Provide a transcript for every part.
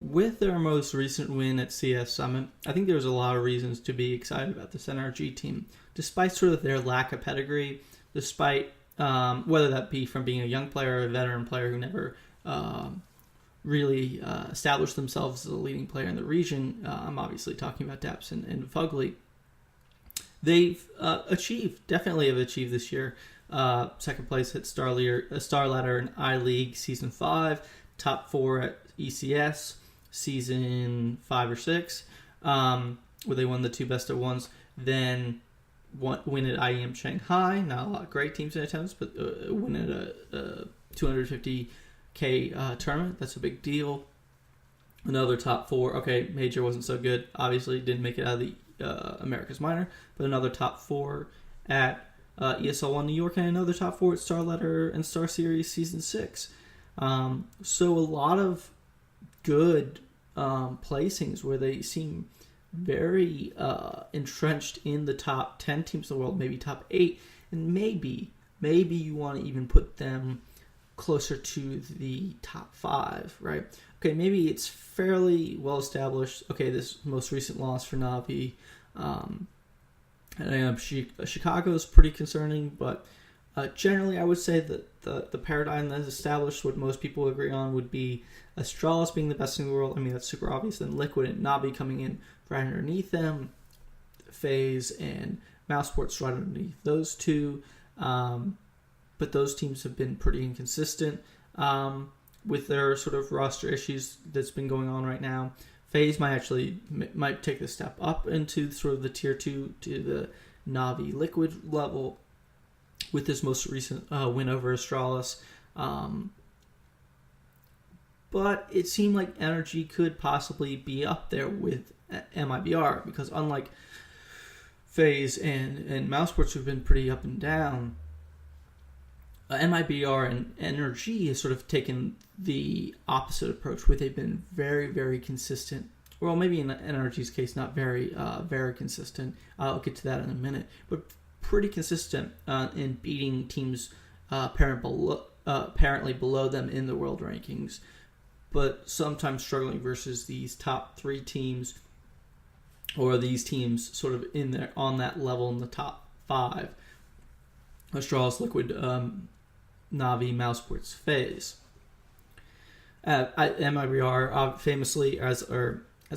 with their most recent win at CS Summit, I think there's a lot of reasons to be excited about this NRG team, despite sort of their lack of pedigree, despite whether that be from being a young player or a veteran player who never really established themselves as a leading player in the region. I'm obviously talking about Daps and Fugly. They've definitely have achieved this year. Second place at Star Ladder in I-League Season 5, top 4 at ECS Season 5 or 6, where they won the 2 best of ones. Then win at IEM Shanghai, not a lot of great teams in attendance, but win at a 250K tournament. That's a big deal. Another top 4. Okay, Major wasn't so good. Obviously, didn't make it out of the America's Minor, but another top 4 at ESL 1 New York, and another top 4 at Star Ladder and Star Series Season 6. So a lot of good placings where they seem very entrenched in the top 10 teams in the world, maybe top 8, and maybe you want to even put them closer to the top 5, right? Okay, maybe it's fairly well established. Okay, this most recent loss for Navi, Chicago is pretty concerning, but generally I would say that the paradigm that is established, what most people agree on, would be Astralis being the best in the world. I mean, that's super obvious. Then Liquid and Navi coming in right underneath them, FaZe and Mousesports right underneath those two. But those teams have been pretty inconsistent with their sort of roster issues that's been going on right now. FaZe might take the step up into sort of the tier 2 to the Navi Liquid level with this most recent win over Astralis. But it seemed like NRG could possibly be up there with MIBR, because unlike FaZe and Mousesports, who've been pretty up and down, MIBR and NRG has sort of taken the opposite approach, where they've been very, very consistent. Well, maybe in NRG's case, not very, very consistent. I'll get to that in a minute. But pretty consistent in beating teams apparently below them in the world rankings, but sometimes struggling versus these top 3 teams, or these teams sort of in there on that level in the top 5. Astralis, Liquid, Navi, Mousesports, FaZe. At MIBR, famously, as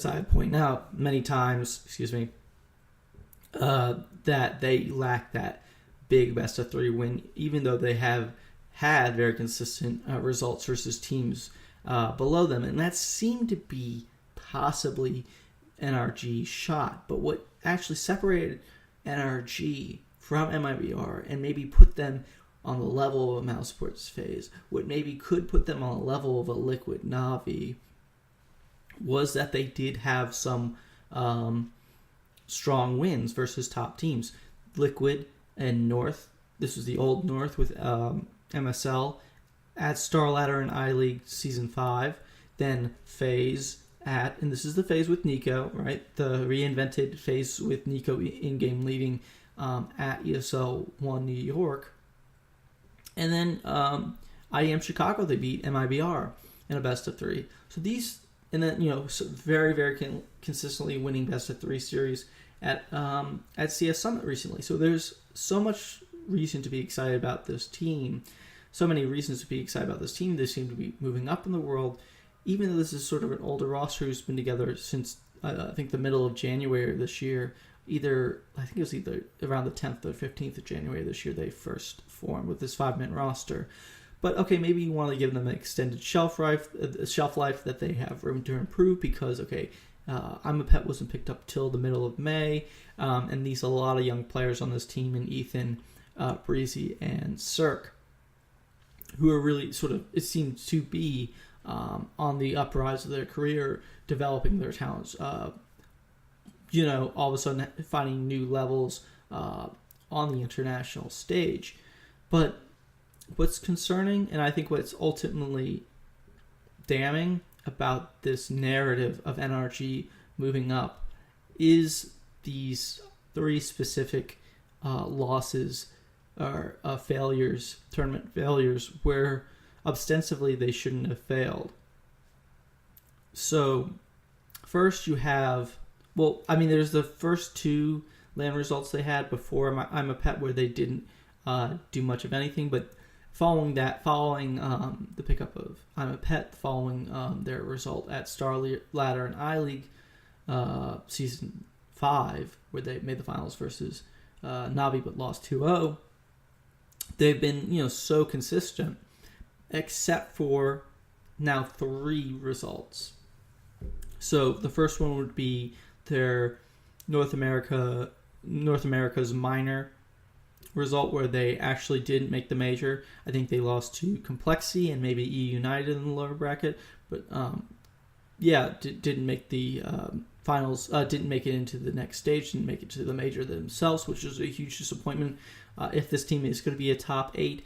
I point out many times, that they lack that big best of 3 win, even though they have had very consistent results versus teams below them, and that seemed to be possibly NRG's shot. But what actually separated NRG from MIBR and maybe put them on the level of a Mousesports FaZe, what maybe could put them on the level of a Liquid Navi, was that they did have some strong wins versus top teams. Liquid and North, this was the old North with MSL, at Star Ladder and I-League Season 5, then FaZe and this is the FaZe with Nico, right? The reinvented FaZe with Nico in-game leading at ESL 1 New York. And then IEM Chicago, they beat MIBR in a best of 3. So these, and then, so very, very consistently winning best of 3 series at CS Summit recently. So there's so much reason to be excited about this team. So many reasons to be excited about this team. They seem to be moving up in the world, even though this is sort of an older roster who's been together since I think the middle of January this year. I think it was either around the 10th or 15th of January this year they first formed with this 5-man roster. But okay, maybe you want to give them an extended shelf life that they have room to improve, because I'm a Pet wasn't picked up till the middle of May, and a lot of young players on this team, and Ethan, Breezy, and Cirque, who are really sort of, it seems to be on the uprise of their career, developing their talents. All of a sudden finding new levels on the international stage. But what's concerning, and I think what's ultimately damning about this narrative of NRG moving up, is these 3 specific losses or failures, tournament failures, where ostensibly they shouldn't have failed. So first you have, there's the first two LAN results they had before I'm a Pet, where they didn't do much of anything, but following the pickup of I'm a Pet, following their result at Star Ladder and iLeague Season 5, where they made the finals versus Navi but lost 2-0, they've been so consistent, except for now 3 results. So the first one would be their North America's minor result, where they actually didn't make the major. I think they lost to Complexity and maybe eUnited in the lower bracket, but didn't make the finals, didn't make it into the next stage, didn't make it to the major themselves, which is a huge disappointment. If this team is going to be a top 8,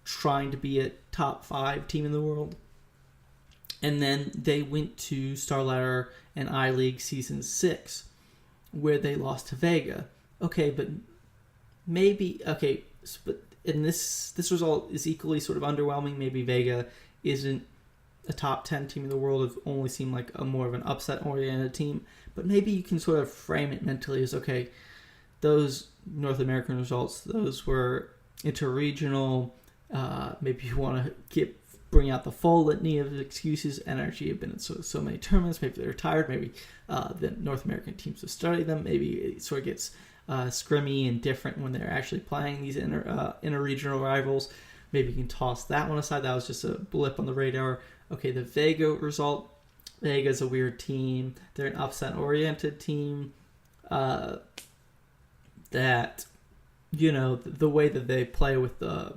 trying to be a top 5 team in the world. And then they went to Star Ladder and iLeague Season 6, where they lost to Vega. And this result is equally sort of underwhelming. Maybe Vega isn't a top 10 team in the world. It only seemed like a more of an upset-oriented team. But maybe you can sort of frame it mentally as, okay, those North American results, those were interregional. Maybe you want to bring out the full litany of excuses. NRG have been in so many tournaments. Maybe they're tired. Maybe the North American teams have studied them. Maybe it sort of gets scrimmy and different when they're actually playing these interregional rivals. Maybe you can toss that one aside. That was just a blip on the radar. Okay, the Vega result. Vega's a weird team. They're an upset-oriented team. That, the way that they play with the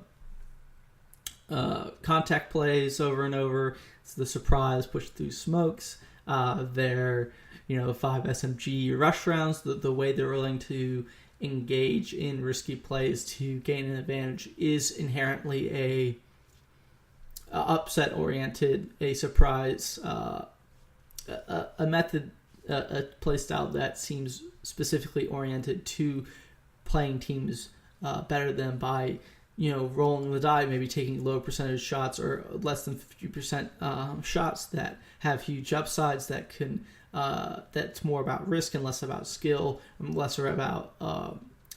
contact plays over and over, it's the surprise push through smokes, their 5 SMG rush rounds, the way they're willing to engage in risky plays to gain an advantage is inherently a upset oriented, a surprise, a method, a play style that seems specifically oriented to playing teams better than by rolling the die, maybe taking low percentage shots or less than 50% shots that have huge upsides, that can that's more about risk and less about skill, and lesser about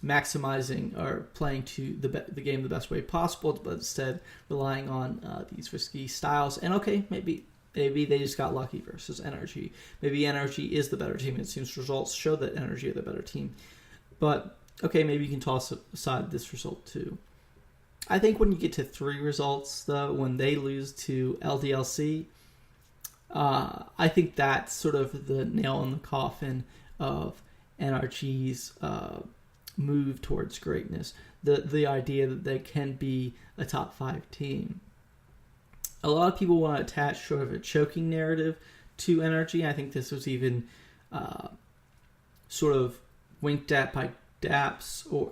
maximizing or playing to the game the best way possible, but instead relying on these risky styles. And okay, maybe they just got lucky versus NRG. Maybe NRG is the better team. It seems results show that NRG are the better team. But okay, maybe you can toss aside this result too. I think when you get to 3 results, though, when they lose to LDLC, I think that's sort of the nail in the coffin of NRG's move towards greatness. The idea that they can be a top 5 team. A lot of people want to attach sort of a choking narrative to NRG. I think this was even sort of winked at by DAPS, or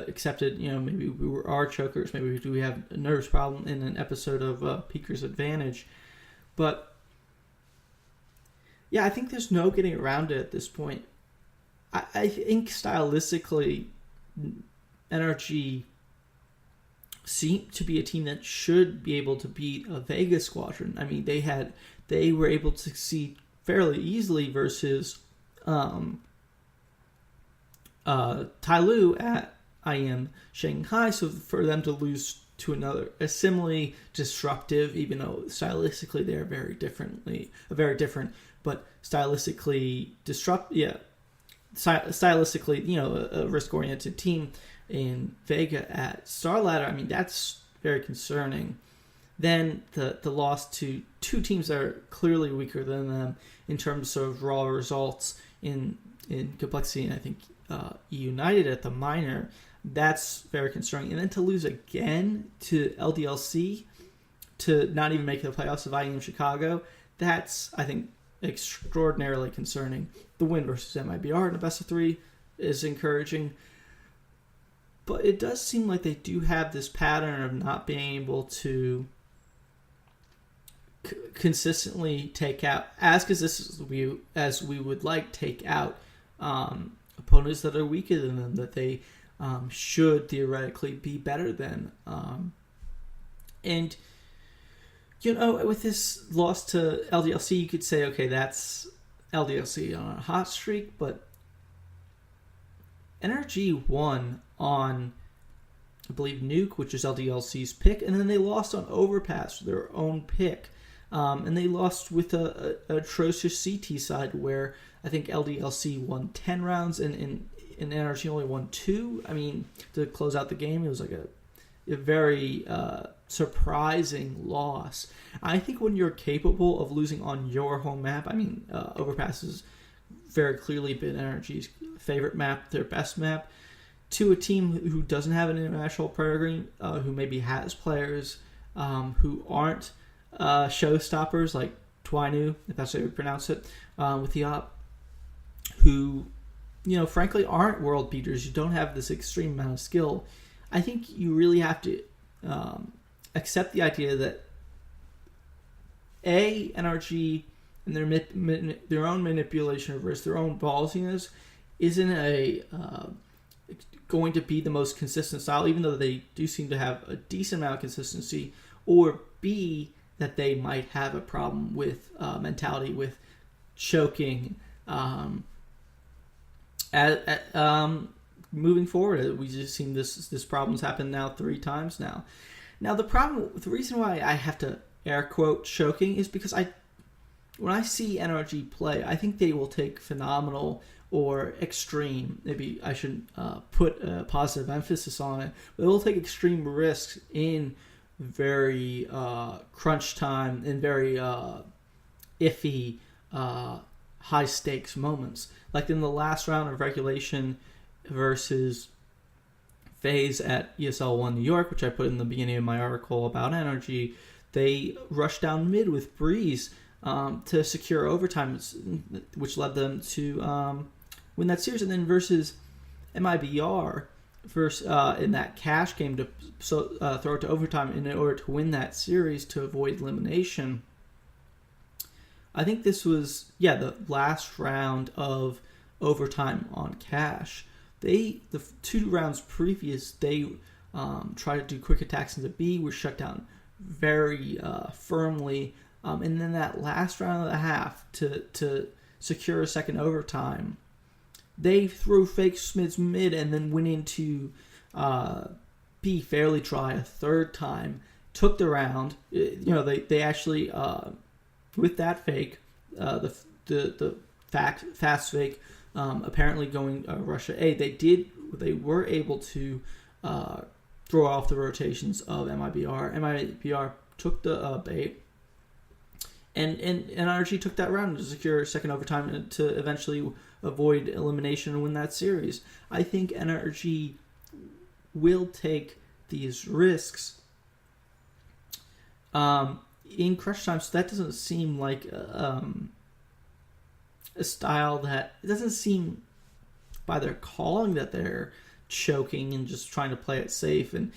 accepted. Maybe we were our chokers. Maybe we have a nerves problem in an episode of Peaker's Advantage. But yeah, I think there's no getting around it at this point. I think stylistically, NRG seem to be a team that should be able to beat a Vega Squadron. I mean, they were able to succeed fairly easily versus Tyloo at IM Shanghai. So for them to lose to a similarly disruptive, even though stylistically they are very different, but stylistically stylistically, a risk-oriented team in Vega at Star Ladder, I mean, that's very concerning. Then the loss to 2 teams that are clearly weaker than them in terms of raw results in Complexity, and I think eUnited at the minor, that's very concerning. And then to lose again to LDLC, to not even make the playoffs of IEM Chicago, that's, I think, extraordinarily concerning. The win versus MIBR in a best of 3 is encouraging, but it does seem like they do have this pattern of not being able to consistently take out, as we would like, take out opponents that are weaker than them, that they should theoretically be better than. And With this loss to LDLC, you could say, okay, that's LDLC on a hot streak, but NRG won on, I believe, Nuke, which is LDLC's pick, and then they lost on Overpass, their own pick. And they lost with a atrocious CT side where I think LDLC won 10 rounds and NRG only won 2. I mean, to close out the game, it was like a very surprising loss. I think when you're capable of losing on your home map, I mean, Overpass has very clearly been NRG's favorite map, their best map, to a team who doesn't have an international program, who maybe has players who aren't showstoppers like Twinu, if that's how you pronounce it, with the op, who, frankly aren't world beaters. You don't have this extreme amount of skill. I think you really have to accept the idea that NRG and their own manipulation of risk, their own ballsiness, isn't going to be the most consistent style, even though they do seem to have a decent amount of consistency, or B, that they might have a problem with mentality, with choking. Moving forward, we just seen this problem's happened now 3 times now. Now the reason why I have to air quote choking is because when I see NRG play, I think they will take phenomenal or extreme. Maybe I should put a positive emphasis on it, but they will take extreme risks in very crunch time and very iffy high stakes moments, like in the last round of regulation versus FaZe at ESL 1 New York, which I put in the beginning of my article about NRG. They rushed down mid with Breeze to secure overtime, which led them to win that series. And then versus MIBR in that cash game to throw it to overtime in order to win that series to avoid elimination. I think this was the last round of overtime on cash. The 2 rounds previous, they tried to do quick attacks into B, were shut down very firmly, and then that last round of the half to secure a second overtime, they threw fake Smids mid and then went into B, fairly try a third time, took the round. They actually with that fake, the fast fake, apparently going Russia A, they were able to throw off the rotations of MIBR. MIBR took the bait, and NRG took that round to secure second overtime to eventually avoid elimination and win that series. I think NRG will take these risks in crunch time, so that doesn't seem like a style that, it doesn't seem by their calling that they're choking and just trying to play it safe and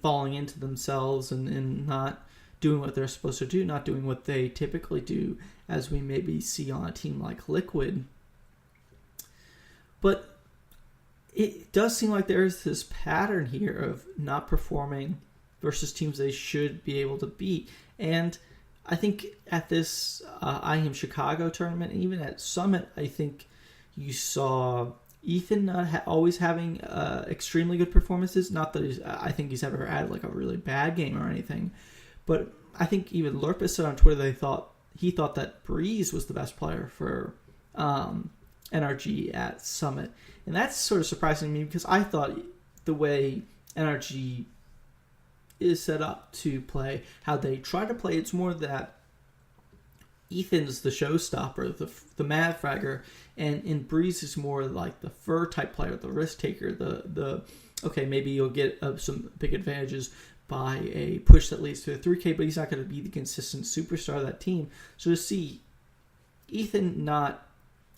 falling into themselves and not doing what they're supposed to do, not doing what they typically do, as we maybe see on a team like Liquid. But it does seem like there's this pattern here of not performing versus teams they should be able to beat. And I think at this IEM Chicago tournament, and even at Summit, I think you saw Ethan not always having extremely good performances. Not that I think he's ever had like a really bad game or anything, but I think even Lurpus said on Twitter he thought that Breeze was the best player for NRG at Summit, and that's sort of surprising to me because I thought the way NRG is set up to play, how they try to play, it's more that Ethan's the showstopper, the mad fragger, and Breeze is more like the fur type player, the risk taker, the okay, maybe you'll get some big advantages by a push that leads to a 3K, but he's not going to be the consistent superstar of that team. So to see Ethan not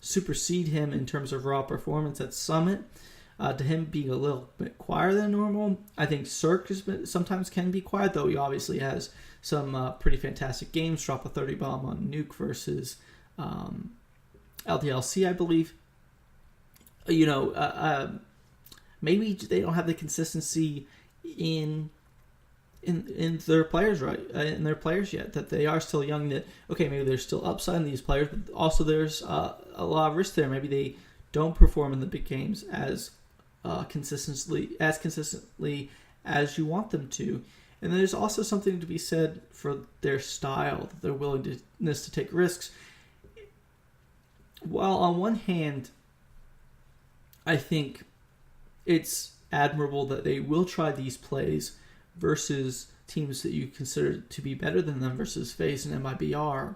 supersede him in terms of raw performance at Summit, to him being a little bit quieter than normal. I think Cirque sometimes can be quiet, though he obviously has some pretty fantastic games. Drop a 30 bomb on Nuke versus LDLC, I believe. Maybe they don't have the consistency in in their players in their players yet. That they are still young. That okay, maybe there's still upside in these players, but also there's a lot of risk there. Maybe they don't perform in the big games as consistently as you want them to. And there's also something to be said for their style, their willingness to take risks. While on one hand, I think it's admirable that they will try these plays versus teams that you consider to be better than them versus FaZe and MIBR.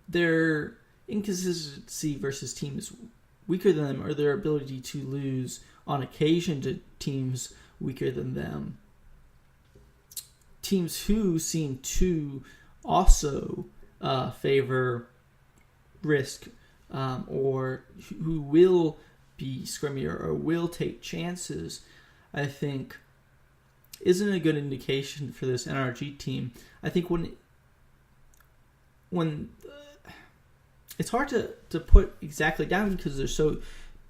Their inconsistency versus teams weaker than them, or their ability to lose on occasion to teams weaker than them. Teams who seem to also favor risk, or who will be scrimmier or will take chances, I think isn't a good indication for this NRG team. I think when it's hard to put exactly down because they're so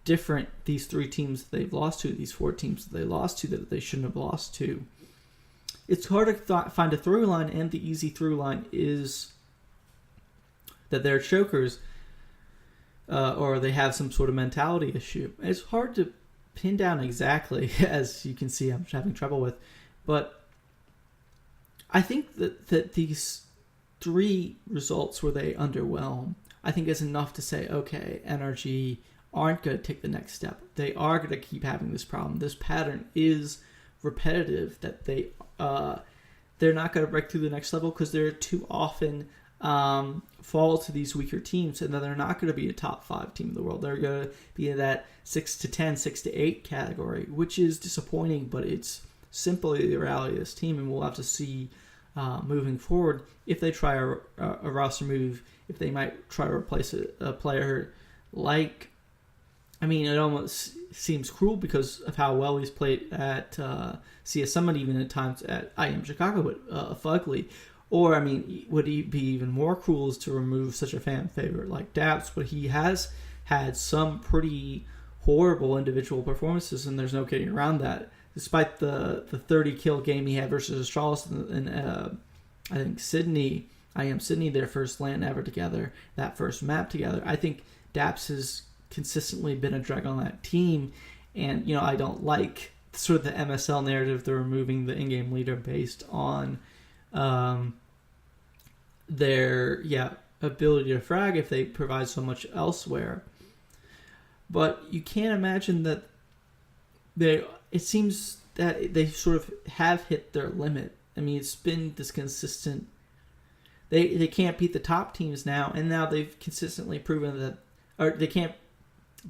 different, these three teams that they've lost to, these four teams that they lost to that they shouldn't have lost to. It's hard to find a through line, and the easy through line is that they're chokers, or they have some sort of mentality issue. And it's hard to pin down exactly, as you can see I'm having trouble with. But I think that these three results where they underwhelm, I think is enough to say, okay, NRG aren't going to take the next step. They are going to keep having this problem. This pattern is repetitive, that they're not going to break through the next level because they're too often fall to these weaker teams, and then they're not going to be a top 5 team in the world. They're going to be in that 6 to 10, 6 to 8 category, which is disappointing, but it's simply the reality of this team, and we'll have to see moving forward if they try a roster move, if they might try to replace a player like, I mean, it almost seems cruel because of how well he's played at CS Summit, even at times at IM Chicago, but Fugly. Or, I mean, would he be even more cruel is to remove such a fan favorite like Daps, but he has had some pretty horrible individual performances, and there's no getting around that. Despite the 30 kill game he had versus Astralis and I think Sydney, IM Sydney, their first LAN ever together, that first map together, I think Daps has consistently been a drag on that team. And, you know, I don't like sort of the MSL narrative, they're removing the in-game leader based on their ability to frag if they provide so much elsewhere. But you can't imagine that it seems that they sort of have hit their limit. I mean, it's been this consistent. They can't beat the top teams now, and now they've consistently proven that, or they can't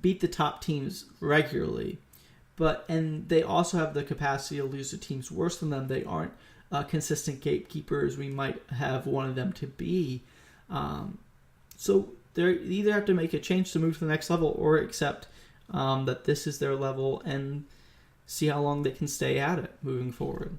beat the top teams regularly. And they also have the capacity to lose to teams worse than them. They aren't consistent gatekeepers we might have wanted them to be. So they either have to make a change to move to the next level, or accept that this is their level and see how long they can stay at it moving forward.